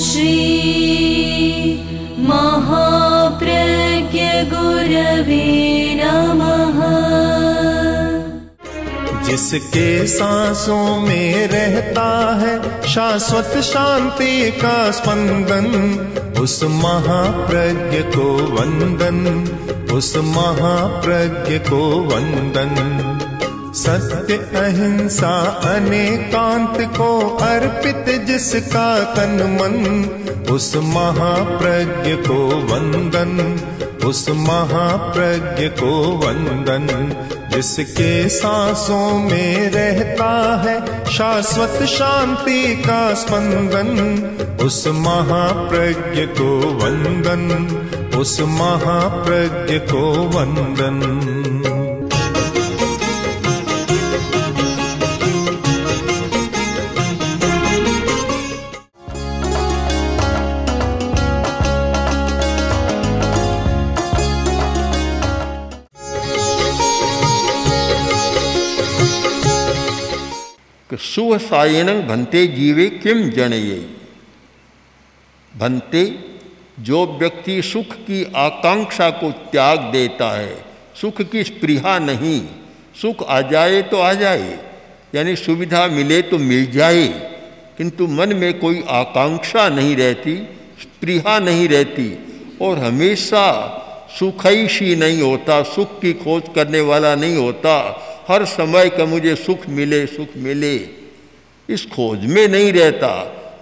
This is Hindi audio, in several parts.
श्री महाप्रज्ञ गुरवे नमः। जिसके सांसों में रहता है शाश्वत शांति का स्पंदन, उस महाप्रज्ञ को वंदन, उस महाप्रज्ञ को वंदन। सत्य अहिंसा अनेकांत को अर्पित जिसका तन मन, उस महाप्रज्ञ को वंदन, उस महाप्रज्ञ को वंदन। जिसके सांसों में रहता है शाश्वत शांति का स्पंदन, उस महाप्रज्ञ को वंदन, उस महाप्रज्ञ को वंदन। सुवसायनं भन्ते जीवे किम जनये। भन्ते, जो व्यक्ति सुख की आकांक्षा को त्याग देता है, सुख की स्पृहा नहीं, सुख आ जाए तो आ जाए, यानी सुविधा मिले तो मिल जाए, किंतु मन में कोई आकांक्षा नहीं रहती, स्पृहा नहीं रहती, और हमेशा सुखैषी नहीं होता, सुख की खोज करने वाला नहीं होता, हर समय का मुझे सुख मिले, सुख मिले, इस खोज में नहीं रहता,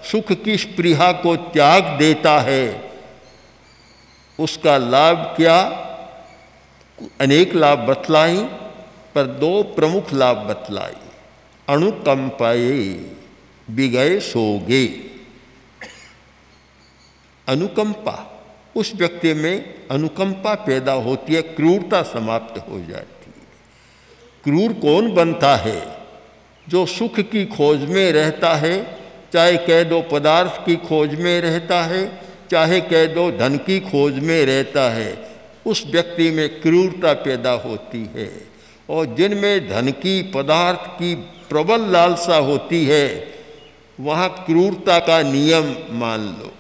सुख की स्पृहा को त्याग देता है। उसका लाभ क्या? अनेक लाभ बतलाई, पर दो प्रमुख लाभ बतलाई। अनुकंपाये बिगए सोगे। अनुकंपा, उस व्यक्ति में अनुकंपा पैदा होती है, क्रूरता समाप्त हो जाती है। क्रूर कौन बनता है? जो सुख की खोज में रहता है, चाहे कह दो पदार्थ की खोज में रहता है, चाहे कह दो धन की खोज में रहता है, उस व्यक्ति में क्रूरता पैदा होती है। और जिनमें धन की, पदार्थ की प्रबल लालसा होती है, वहाँ क्रूरता का नियम मान लो,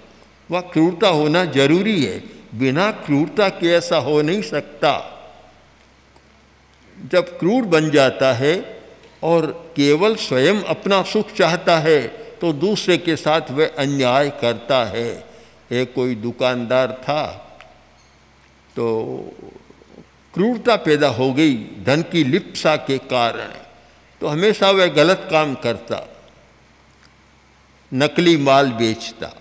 वह क्रूरता होना जरूरी है, बिना क्रूरता के ऐसा हो नहीं सकता। जब क्रूर बन जाता है और केवल स्वयं अपना सुख चाहता है, तो दूसरे के साथ वह अन्याय करता है। एक कोई दुकानदार था, तो क्रूरता पैदा हो गई धन की लिप्सा के कारण, तो हमेशा वह गलत काम करता, नकली माल बेचता।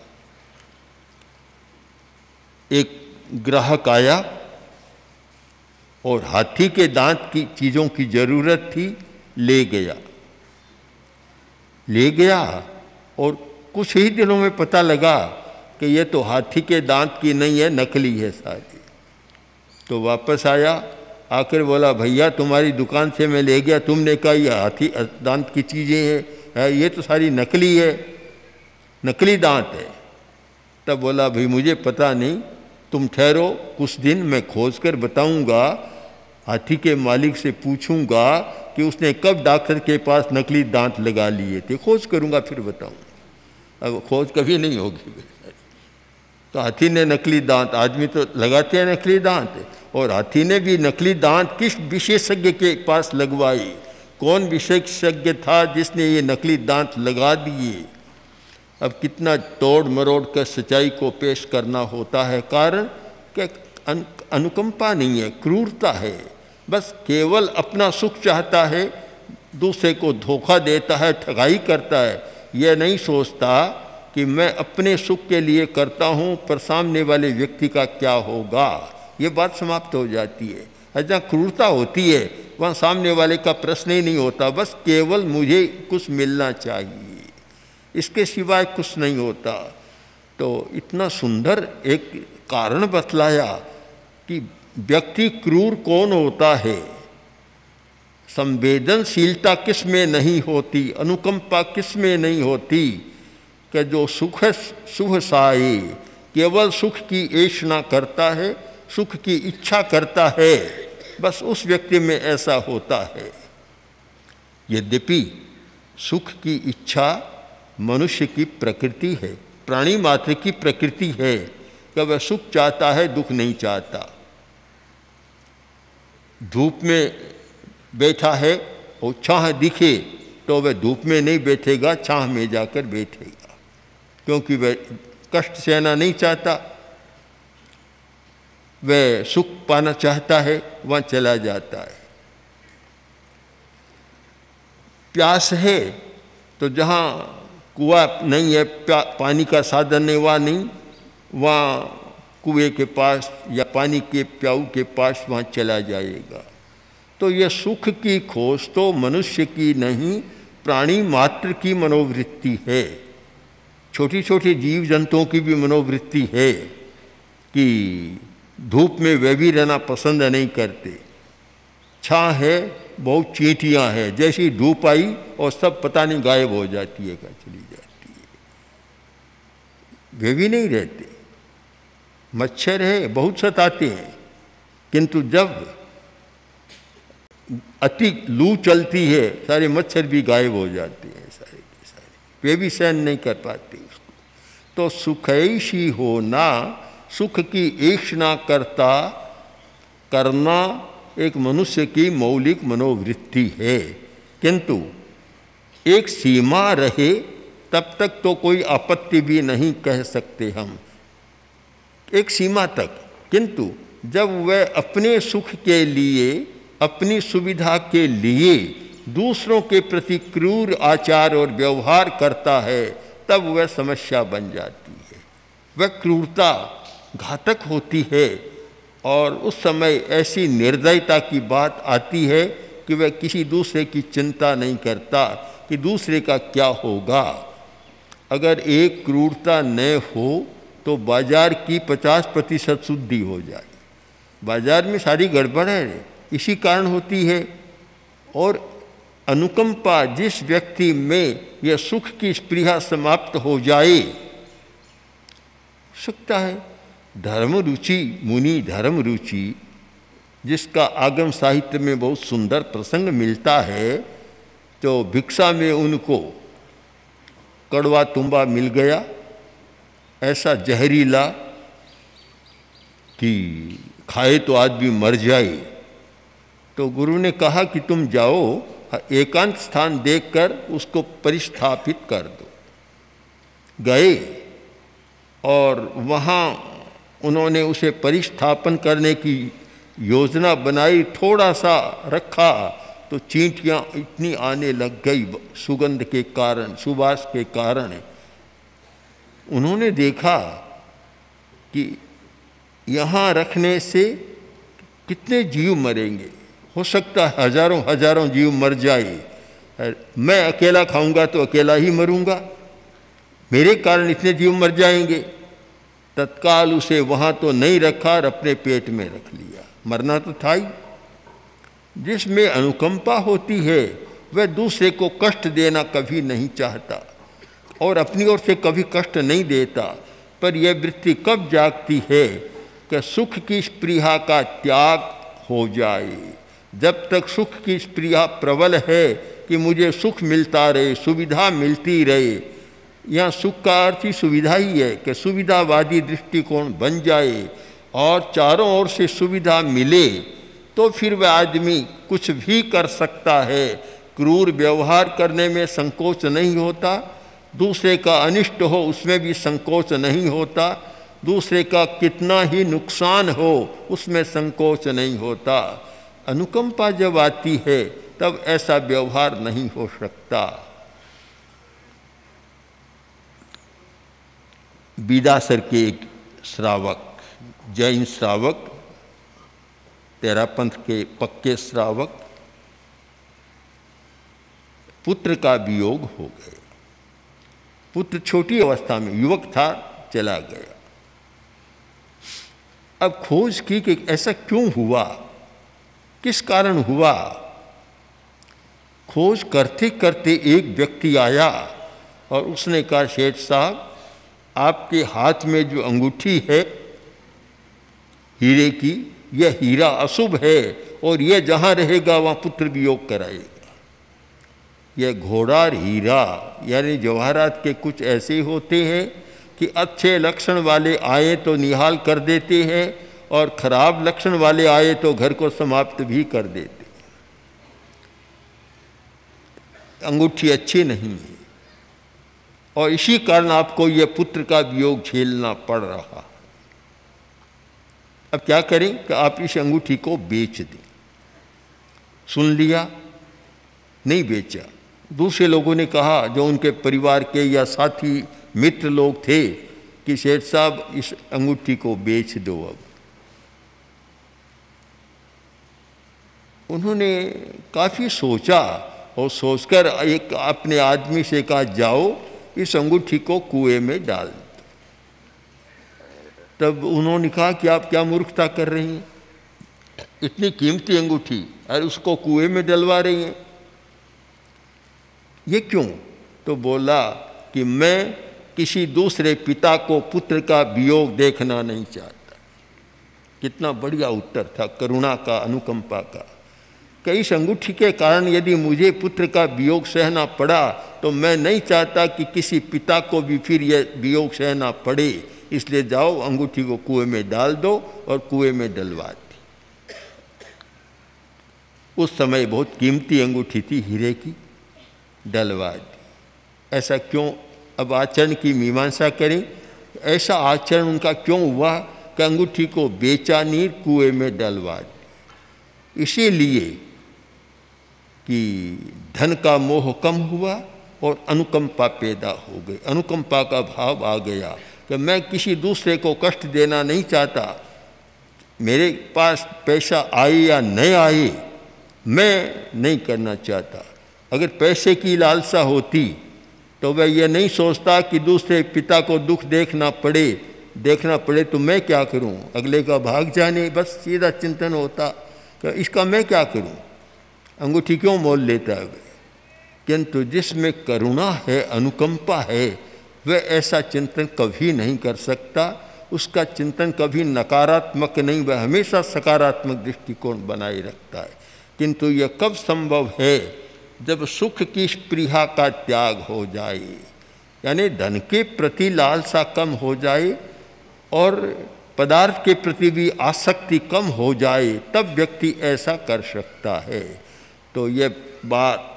एक ग्राहक आया और हाथी के दांत की चीज़ों की ज़रूरत थी, ले गया और कुछ ही दिनों में पता लगा कि ये तो हाथी के दांत की नहीं है, नकली है सारी। तो वापस आया, आकर बोला, भैया तुम्हारी दुकान से मैं ले गया, तुमने कहा ये हाथी दांत की चीज़ें हैं, ये तो सारी नकली है, नकली दांत है। तब बोला, भाई मुझे पता नहीं, तुम ठहरो कुछ दिन, मैं खोज कर बताऊँगा, हाथी के मालिक से पूछूंगा कि उसने कब डॉक्टर के पास नकली दांत लगा लिए थे, खोज करूंगा फिर बताऊंगा। अब खोज कभी नहीं होगी। तो हाथी ने नकली दांत, आदमी तो लगाते हैं नकली दांत, और हाथी ने भी नकली दांत किस विशेषज्ञ के पास लगवाई, कौन विशेषज्ञ था जिसने ये नकली दांत लगा दिए। अब कितना तोड़ मरोड़ कर सच्चाई को पेश करना होता है, कारण कि अनुकंपा नहीं है, क्रूरता है, बस केवल अपना सुख चाहता है, दूसरे को धोखा देता है, ठगाई करता है, यह नहीं सोचता कि मैं अपने सुख के लिए करता हूँ, पर सामने वाले व्यक्ति का क्या होगा, ये बात समाप्त हो जाती है। जहाँ क्रूरता होती है वहाँ सामने वाले का प्रश्न ही नहीं होता, बस केवल मुझे कुछ मिलना चाहिए, इसके सिवाय कुछ नहीं होता। तो इतना सुंदर एक कारण बतलाया कि व्यक्ति क्रूर कौन होता है, संवेदनशीलता किस में नहीं होती, अनुकंपा किस में नहीं होती, कि जो सुख साये केवल सुख की ऐशना करता है, सुख की इच्छा करता है, बस उस व्यक्ति में ऐसा होता है। यद्यपि सुख की इच्छा मनुष्य की प्रकृति है, प्राणी मात्र की प्रकृति है कि वह सुख चाहता है, दुख नहीं चाहता। धूप में बैठा है और छाह दिखे तो वह धूप में नहीं बैठेगा, छाह में जाकर बैठेगा, क्योंकि वह कष्ट सहना नहीं चाहता, वह सुख पाना चाहता है, वहाँ चला जाता है। प्यास है तो जहाँ कुआं नहीं है, पानी का साधन नहीं, वहाँ कुएं के पास या पानी के प्याऊ के पास वहाँ चला जाएगा। तो यह सुख की खोज तो मनुष्य की नहीं, प्राणी मात्र की मनोवृत्ति है। छोटी छोटी जीव जंतुओं की भी मनोवृत्ति है कि धूप में वे भी रहना पसंद नहीं करते। छां है, बहुत चींटियाँ हैं, जैसी धूप आई और सब पता नहीं गायब हो जाती है, चली जाती है, वे भी नहीं रहते। मच्छर है, बहुत सताते हैं, किंतु जब अति लू चलती है सारे मच्छर भी गायब हो जाते हैं, सारे के सारे, वे भी सहन नहीं कर पाते उसको। तो सुखैषी होना, सुख की ईर्ष्या करना एक मनुष्य की मौलिक मनोवृत्ति है, किंतु एक सीमा रहे तब तक तो कोई आपत्ति भी नहीं कह सकते हम, एक सीमा तक। किंतु जब वह अपने सुख के लिए, अपनी सुविधा के लिए दूसरों के प्रति क्रूर आचार और व्यवहार करता है, तब वह समस्या बन जाती है, वह क्रूरता घातक होती है। और उस समय ऐसी निर्दयता की बात आती है कि वह किसी दूसरे की चिंता नहीं करता कि दूसरे का क्या होगा। अगर एक क्रूरता न हो तो बाजार की 50% शुद्धि हो जाए। बाजार में सारी गड़बड़ है, इसी कारण होती है। और अनुकंपा, जिस व्यक्ति में यह सुख की स्पृहा समाप्त हो जाए, सकता है धर्म रुचि, मुनि धर्म रुचि, जिसका आगम साहित्य में बहुत सुंदर प्रसंग मिलता है, तो भिक्षा में उनको कड़वा तुम्बा मिल गया, ऐसा जहरीला कि खाए तो आदमी मर जाए। तो गुरु ने कहा कि तुम जाओ, एकांत स्थान देखकर उसको परिस्थापित कर दो। गए और वहाँ उन्होंने उसे परिस्थापन करने की योजना बनाई, थोड़ा सा रखा तो चींटियाँ इतनी आने लग गई सुगंध के कारण, सुवास के कारण। उन्होंने देखा कि यहाँ रखने से कितने जीव मरेंगे, हो सकता है हजारों हजारों जीव मर जाए, मैं अकेला खाऊंगा तो अकेला ही मरूंगा, मेरे कारण इतने जीव मर जाएंगे। तत्काल उसे वहाँ तो नहीं रखा और अपने पेट में रख लिया, मरना तो था ही। जिसमें अनुकंपा होती है वह दूसरे को कष्ट देना कभी नहीं चाहता और अपनी ओर से कभी कष्ट नहीं देता। पर यह वृत्ति कब जागती है कि सुख की स्पृहा का त्याग हो जाए। जब तक सुख की स्पृहा प्रबल है कि मुझे सुख मिलता रहे, सुविधा मिलती रहे, यहाँ सुख का अर्थ ही सुविधा ही है कि सुविधावादी दृष्टिकोण बन जाए और चारों ओर से सुविधा मिले, तो फिर वह आदमी कुछ भी कर सकता है। क्रूर व्यवहार करने में संकोच नहीं होता, दूसरे का अनिष्ट हो उसमें भी संकोच नहीं होता, दूसरे का कितना ही नुकसान हो उसमें संकोच नहीं होता। अनुकंपा जब आती है तब ऐसा व्यवहार नहीं हो सकता। बीदासर के एक श्रावक, जैन श्रावक, तेरापंथ के पक्के श्रावक, पुत्र का वियोग हो गया। पुत्र छोटी अवस्था में युवक था, चला गया। अब खोज की कि ऐसा क्यों हुआ, किस कारण हुआ। खोज करते करते एक व्यक्ति आया और उसने कहा, सेठ साहब आपके हाथ में जो अंगूठी है हीरे की, यह हीरा अशुभ है और यह जहाँ रहेगा वहाँ पुत्र वियोग कराएगा। यह घोड़ार हीरा यानी जवाहरात के कुछ ऐसे होते हैं, कि अच्छे लक्षण वाले आए तो निहाल कर देते हैं और खराब लक्षण वाले आए तो घर को समाप्त भी कर देते हैं। अंगूठी अच्छी नहीं है और इसी कारण आपको ये पुत्र का वियोग झेलना पड़ रहा। अब क्या करें कि आप इस अंगूठी को बेच दें। सुन लिया, नहीं बेचा। दूसरे लोगों ने कहा, जो उनके परिवार के या साथी मित्र लोग थे, कि सेठ साहब इस अंगूठी को बेच दो। अब उन्होंने काफ़ी सोचा और सोचकर एक अपने आदमी से कहा, जाओ इस अंगूठी को कुएं में डाल दो। तब उन्होंने कहा कि आप क्या मूर्खता कर रही हैं, इतनी कीमती अंगूठी और उसको कुएं में डलवा रही हैं, ये क्यों? तो बोला कि मैं किसी दूसरे पिता को पुत्र का वियोग देखना नहीं चाहता। कितना बढ़िया उत्तर था, करुणा का, अनुकंपा का। कि इस अंगूठी के कारण यदि मुझे पुत्र का वियोग सहना पड़ा तो मैं नहीं चाहता कि किसी पिता को भी फिर यह वियोग सहना पड़े, इसलिए जाओ अंगूठी को कुएं में डाल दो, और कुएं में डलवा दी। उस समय बहुत कीमती अंगूठी थी, हीरे की, डलवा दी। ऐसा क्यों? अब आचरण की मीमांसा करें, ऐसा आचरण उनका क्यों हुआ कि अंगूठी को बेचा नहीं, कुएं में डलवा दी? इसीलिए कि धन का मोह कम हुआ और अनुकंपा पैदा हो गई। अनुकंपा का भाव आ गया कि मैं किसी दूसरे को कष्ट देना नहीं चाहता, मेरे पास पैसा आए या नहीं आए मैं नहीं करना चाहता। अगर पैसे की लालसा होती तो वह यह नहीं सोचता कि दूसरे पिता को दुख देखना पड़े तो मैं क्या करूं, अगले का भाग जाने, बस सीधा चिंतन होता कि इसका मैं क्या करूं, अंगूठी क्यों मोल लेता है। किंतु जिसमें करुणा है, अनुकंपा है, वह ऐसा चिंतन कभी नहीं कर सकता। उसका चिंतन कभी नकारात्मक नहीं, वह हमेशा सकारात्मक दृष्टिकोण बनाए रखता है। किंतु यह कब संभव है? जब सुख की स्पृहा का त्याग हो जाए, यानी धन के प्रति लालसा कम हो जाए और पदार्थ के प्रति भी आसक्ति कम हो जाए, तब व्यक्ति ऐसा कर सकता है। तो यह बात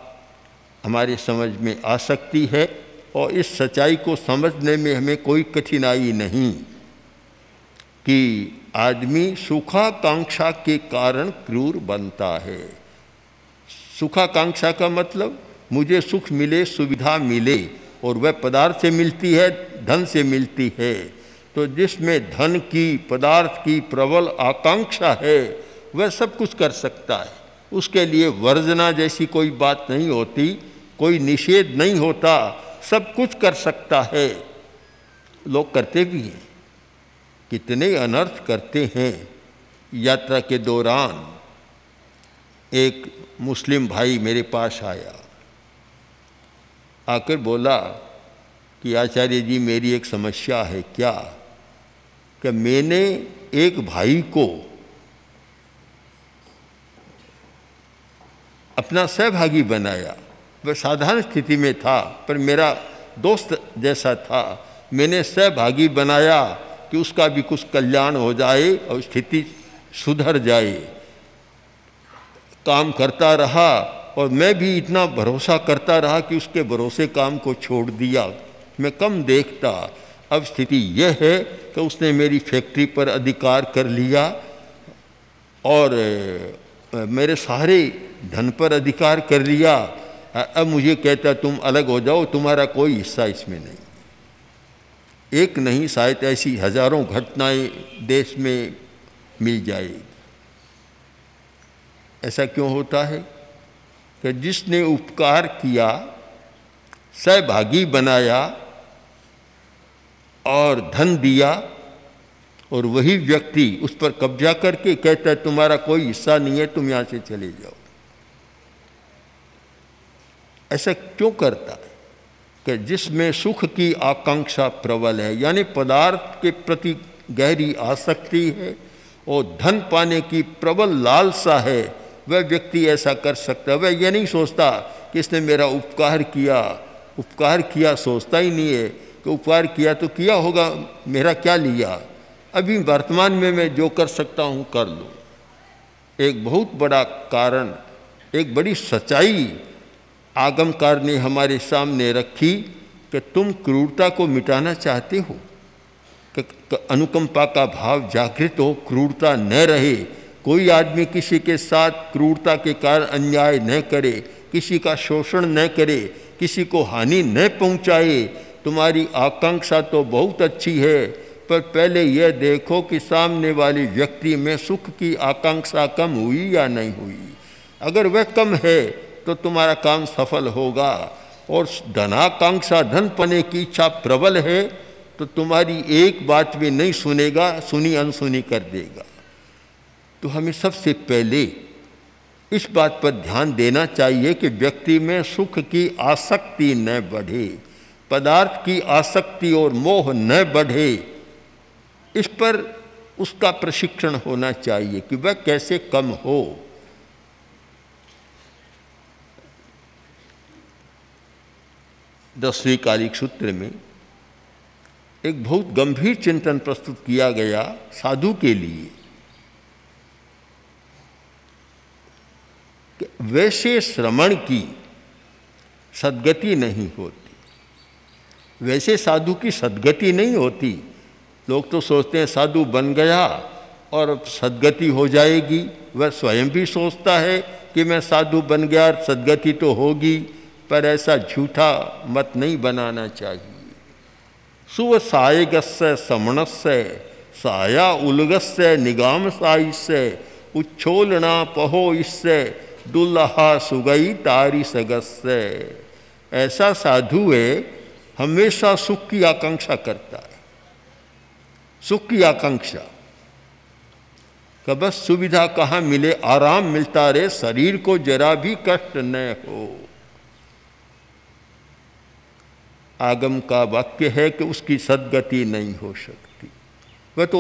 हमारी समझ में आ सकती है और इस सच्चाई को समझने में हमें कोई कठिनाई नहीं कि आदमी सुखाकांक्षा के कारण क्रूर बनता है। सुखाकांक्षा का मतलब मुझे सुख मिले, सुविधा मिले, और वह पदार्थ से मिलती है, धन से मिलती है। तो जिसमें धन की, पदार्थ की प्रबल आकांक्षा है, वह सब कुछ कर सकता है। उसके लिए वर्जना जैसी कोई बात नहीं होती, कोई निषेध नहीं होता, सब कुछ कर सकता है। लोग करते भी हैं, कितने अनर्थ करते हैं। यात्रा के दौरान एक मुस्लिम भाई मेरे पास आया, आकर बोला कि आचार्य जी मेरी एक समस्या है। क्या? कि मैंने एक भाई को अपना सहभागी बनाया, वह साधारण स्थिति में था पर मेरा दोस्त जैसा था। मैंने सहभागी बनाया कि उसका भी कुछ कल्याण हो जाए और स्थिति सुधर जाए। काम करता रहा और मैं भी इतना भरोसा करता रहा कि उसके भरोसे काम को छोड़ दिया। मैं कम देखता। अब स्थिति यह है कि उसने मेरी फैक्ट्री पर अधिकार कर लिया और मेरे सारे धन पर अधिकार कर लिया। अब मुझे कहता तुम अलग हो जाओ, तुम्हारा कोई हिस्सा इसमें नहीं। एक नहीं, शायद ऐसी हजारों घटनाएं देश में मिल जाएगी। ऐसा क्यों होता है? कि जिसने उपकार किया, सहभागी बनाया और धन दिया, और वही व्यक्ति उस पर कब्जा करके कहता है तुम्हारा कोई हिस्सा नहीं है, तुम यहाँ से चले जाओ। ऐसा क्यों करता है? कि जिसमें सुख की आकांक्षा प्रबल है, यानी पदार्थ के प्रति गहरी आसक्ति है और धन पाने की प्रबल लालसा है, वह व्यक्ति ऐसा कर सकता है। वह यह नहीं सोचता कि इसने मेरा उपकार किया सोचता ही नहीं है। कि उपकार किया तो किया होगा, मेरा क्या लिया, अभी वर्तमान में मैं जो कर सकता हूँ कर लूँ। एक बहुत बड़ा कारण, एक बड़ी सच्चाई आगमकार ने हमारे सामने रखी कि तुम क्रूरता को मिटाना चाहते हो, कि अनुकंपा का भाव जागृत हो, क्रूरता न रहे, कोई आदमी किसी के साथ क्रूरता के कारण अन्याय न करे, किसी का शोषण न करे, किसी को हानि न पहुंचाए। तुम्हारी आकांक्षा तो बहुत अच्छी है, पर पहले यह देखो कि सामने वाले व्यक्ति में सुख की आकांक्षा कम हुई या नहीं हुई। अगर वह कम है तो तुम्हारा काम सफल होगा, और धनाकांक्षा, धन पाने की इच्छा प्रबल है तो तुम्हारी एक बात भी नहीं सुनेगा, सुनी अनसुनी कर देगा। तो हमें सबसे पहले इस बात पर ध्यान देना चाहिए कि व्यक्ति में सुख की आसक्ति न बढ़े, पदार्थ की आसक्ति और मोह न बढ़े। इस पर उसका प्रशिक्षण होना चाहिए कि वह कैसे कम हो। दसवीं कालिक सूत्र में एक बहुत गंभीर चिंतन प्रस्तुत किया गया साधु के लिए। वैसे श्रमण की सद्गति नहीं होती, वैसे साधु की सद्गति नहीं होती। लोग तो सोचते हैं साधु बन गया और सद्गति हो जाएगी, वह स्वयं भी सोचता है कि मैं साधु बन गया और सद्गति तो होगी, पर ऐसा झूठा मत नहीं बनाना चाहिए। सुवसायगस्य समणस्य साया उलगस्य निगाम साइस्य उच्छोलना पहो इससे दुल्हा सुगई तारी सगस्य। ऐसा साधु है, हमेशा सुख की आकांक्षा करता है, सुख की आकांक्षा कि बस सुविधा कहाँ मिले, आराम मिलता रहे, शरीर को जरा भी कष्ट न हो। आगम का वाक्य है कि उसकी सद्गति नहीं हो सकती। वह तो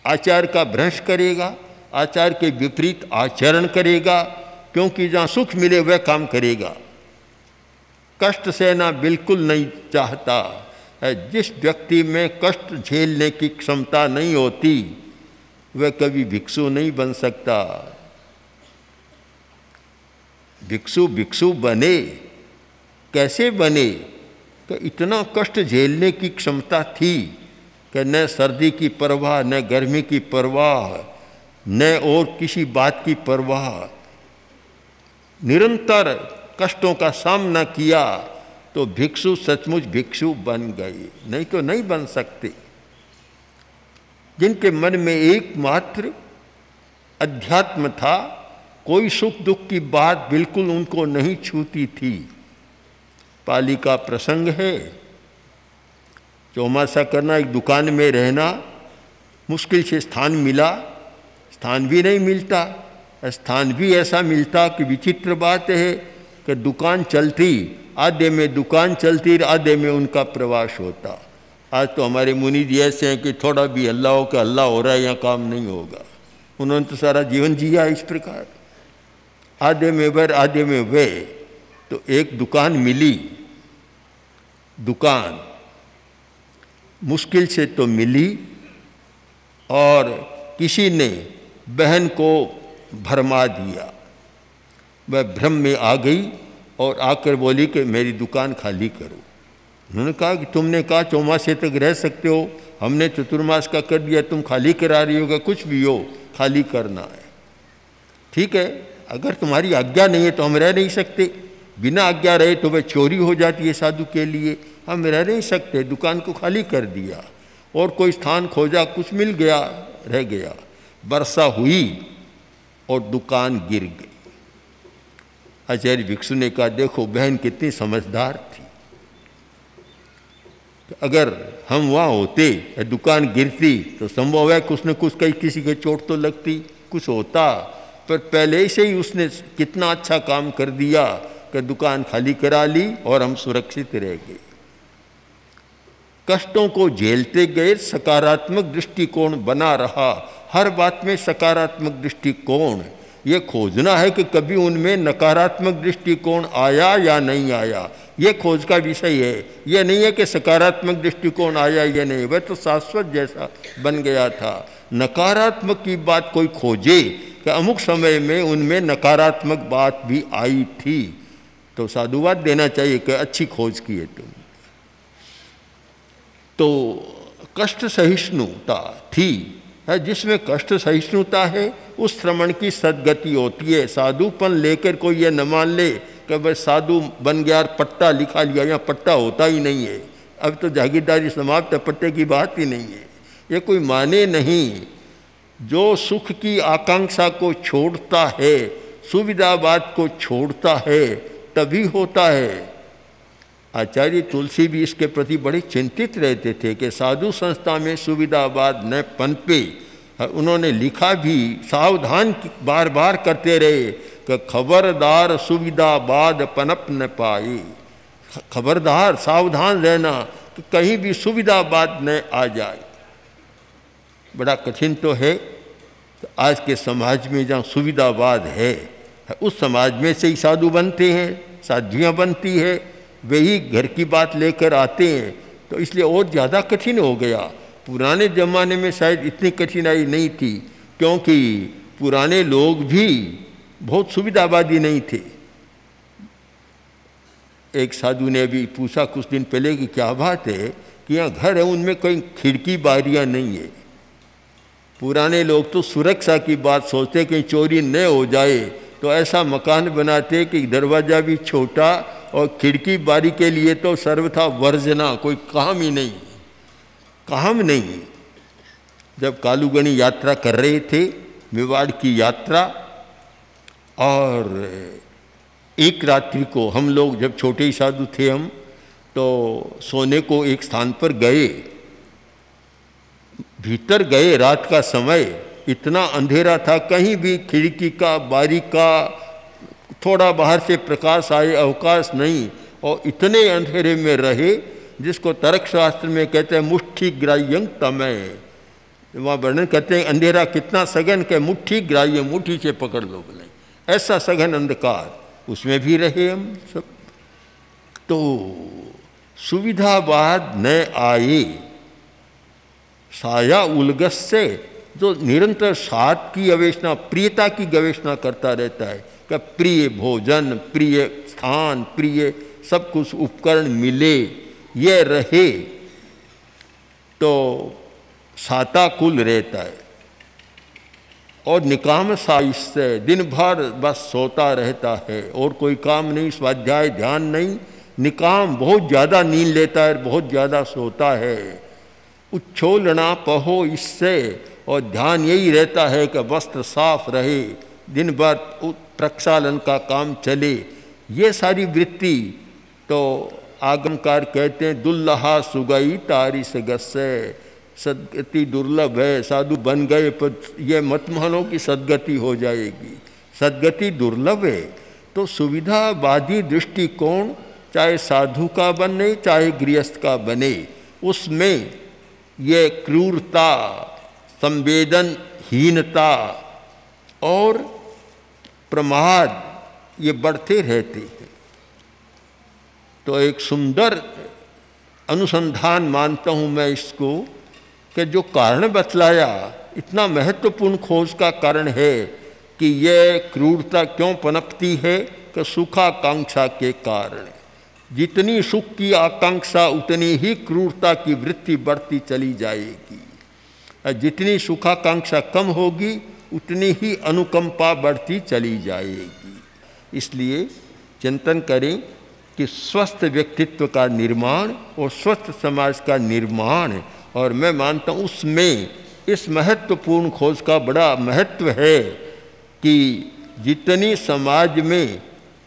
आचार का भ्रंश करेगा, आचार के विपरीत आचरण करेगा, क्योंकि जहाँ सुख मिले वह काम करेगा। कष्ट सहना बिल्कुल नहीं चाहता है। जिस व्यक्ति में कष्ट झेलने की क्षमता नहीं होती वह कभी भिक्षु नहीं बन सकता। भिक्षु भिक्षु बने, कैसे बने कि इतना कष्ट झेलने की क्षमता थी कि न सर्दी की परवाह, न गर्मी की परवाह, न और किसी बात की परवाह, निरंतर कष्टों का सामना किया तो भिक्षु सचमुच भिक्षु बन गए, नहीं तो नहीं बन सकते। जिनके मन में एकमात्र अध्यात्म था, कोई सुख दुख की बात बिल्कुल उनको नहीं छूती थी। पाली का प्रसंग है, चौमासा करना, एक दुकान में रहना, मुश्किल से स्थान मिला, स्थान भी नहीं मिलता, स्थान भी ऐसा मिलता कि विचित्र बात है कि दुकान चलती, आधे में दुकान चलती, आधे में उनका प्रवास होता। आज तो हमारे मुनि जी ऐसे हैं कि थोड़ा भी हल्ला हो कि हल्ला हो रहा है, यहाँ काम नहीं होगा। उन्होंने तो सारा जीवन जिया इस प्रकार, आधे में वर आधे में वे। तो एक दुकान मिली, दुकान मुश्किल से तो मिली, और किसी ने बहन को भरमा दिया। वह भ्रम में आ गई और आकर बोली कि मेरी दुकान खाली करो। उन्होंने कहा कि तुमने कहा चौमासे तक रह सकते हो, हमने चतुर्मास का कर दिया, तुम खाली करा रही होगा, कुछ भी हो खाली करना है। ठीक है, अगर तुम्हारी आज्ञा नहीं है तो हम रह नहीं सकते, बिना आज्ञा रहे तो वह चोरी हो जाती है साधु के लिए, हम रह नहीं सकते। दुकान को खाली कर दिया और कोई स्थान खोजा, कुछ मिल गया, रह गया। वर्षा हुई और दुकान गिर गई। आचार्य भिक्षु ने कहा देखो बहन कितनी समझदार थी, तो अगर हम वहाँ होते, दुकान गिरती तो संभव है कुछ न कुछ कहीं किसी के चोट तो लगती, कुछ होता, पर पहले से ही उसने कितना अच्छा काम कर दिया कि दुकान खाली करा ली और हम सुरक्षित रह गए। कष्टों को झेलते गए, सकारात्मक दृष्टिकोण बना रहा, हर बात में सकारात्मक दृष्टिकोण, ये खोजना है कि कभी उनमें नकारात्मक दृष्टिकोण आया या नहीं आया, ये खोज का विषय है। ये नहीं है कि सकारात्मक दृष्टिकोण आया या नहीं, वह तो शाश्वत जैसा बन गया था। नकारात्मक की बात कोई खोजे कि अमुक समय में उनमें नकारात्मक बात भी आई थी, तो साधुवाद देना चाहिए कि अच्छी खोज की है तुम। तो कष्ट सहिष्णुता थी है, जिसमें कष्ट सहिष्णुता है उस श्रमण की सद्गति होती है। साधुपन लेकर कोई ये न मान ले कि भाई साधु बन गया और पट्टा लिखा लिया, यहाँ पट्टा होता ही नहीं है। अब तो जागीरदारी समाप्त है, पट्टे की बात ही नहीं है, ये कोई माने नहीं। जो सुख की आकांक्षा को छोड़ता है, सुविधावाद को छोड़ता है, तभी होता है। आचार्य तुलसी भी इसके प्रति बड़े चिंतित रहते थे कि साधु संस्था में सुविधावाद न पनपे। उन्होंने लिखा भी, सावधान बार बार करते रहे कि खबरदार सुविधावाद पनप न पाए। खबरदार, सावधान रहना कि कहीं भी सुविधावाद न आ जाए। बड़ा कठिन तो है, तो आज के समाज में जहाँ सुविधावाद है, उस समाज में से ही साधु बनते हैं, साध्वियाँ बनती है, वही घर की बात लेकर आते हैं, तो इसलिए और ज़्यादा कठिन हो गया। पुराने ज़माने में शायद इतनी कठिनाई नहीं थी, क्योंकि पुराने लोग भी बहुत सुविधावादी नहीं थे। एक साधु ने अभी पूछा कुछ दिन पहले कि क्या बात है कि यहाँ घर है, उनमें कोई खिड़की बारियाँ नहीं है। पुराने लोग तो सुरक्षा की बात सोचते कि चोरी न हो जाए, तो ऐसा मकान बनाते कि दरवाज़ा भी छोटा और खिड़की बारी के लिए तो सर्वथा वर्जना, कोई काम ही नहीं, काम नहीं। जब कालूगणी यात्रा कर रहे थे, मेवाड़ की यात्रा, और एक रात्रि को हम लोग, जब छोटे ही साधु थे हम, तो सोने को एक स्थान पर गए। भीतर गए, रात का समय, इतना अंधेरा था, कहीं भी खिड़की का, बारी का, थोड़ा बाहर से प्रकाश आए अवकाश नहीं, और इतने अंधेरे में रहे जिसको तर्कशास्त्र में कहते हैं मुट्ठी ग्राह्यं तमय। वहाँ वर्णन करते हैं अंधेरा कितना सघन के मुट्ठी ग्राह्य, मुट्ठी से पकड़ लो बोले, ऐसा सघन अंधकार, उसमें भी रहे हम सब। तो सुविधावाद न आए। साया उलगस से जो निरंतर साथ की गवेषणा, प्रियता की गवेषणा करता रहता है कि प्रिय भोजन, प्रिय स्थान, प्रिय सब कुछ उपकरण मिले, ये रहे, तो साताकुल रहता है। और निकाम साइश से दिन भर बस सोता रहता है, और कोई काम नहीं, स्वाध्याय ध्यान नहीं, निकाम बहुत ज़्यादा नींद लेता है, बहुत ज़्यादा सोता है। उच्छोलना पहो इससे, और ध्यान यही रहता है कि वस्त्र साफ रहे, दिन भर प्रक्षालन का काम चले। ये सारी वृत्ति तो आगमकार कहते हैं दुल्लहा सुगई तारी से गस्से, सदगति दुर्लभ है। साधु बन गए पर यह मत मानो कि सदगति हो जाएगी, सदगति दुर्लभ है। तो सुविधावादी दृष्टिकोण चाहे साधु का बने चाहे गृहस्थ का बने, उसमें ये क्रूरता, संवेदनहीनता और प्रमाद ये बढ़ते रहते हैं। तो एक सुंदर अनुसंधान मानता हूँ मैं इसको, कि जो कारण बतलाया इतना महत्वपूर्ण खोज का कारण है कि यह क्रूरता क्यों पनपती है, कि सुखाकांक्षा के कारण। जितनी सुख की आकांक्षा उतनी ही क्रूरता की वृत्ति बढ़ती चली जाएगी, और जितनी सुखाकांक्षा कम होगी उतनी ही अनुकंपा बढ़ती चली जाएगी। इसलिए चिंतन करें कि स्वस्थ व्यक्तित्व का निर्माण और स्वस्थ समाज का निर्माण, और मैं मानता हूँ उसमें इस महत्वपूर्ण खोज का बड़ा महत्व है कि जितनी समाज में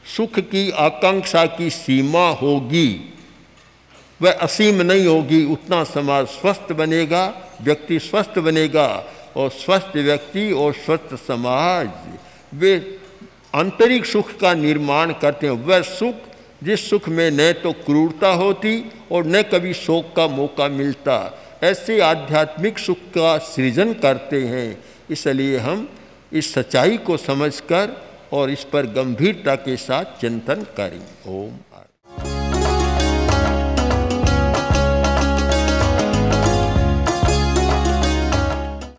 सुख की आकांक्षा की सीमा होगी वह असीम नहीं होगी, उतना समाज स्वस्थ बनेगा, व्यक्ति स्वस्थ बनेगा, और स्वस्थ व्यक्ति और स्वस्थ समाज वे आंतरिक सुख का निर्माण करते हैं। वह सुख जिस सुख में न तो क्रूरता होती और न कभी शोक का मौका मिलता, ऐसे आध्यात्मिक सुख का सृजन करते हैं। इसलिए हम इस सच्चाई को समझकर और इस पर गंभीरता के साथ चिंतन करें। ओम।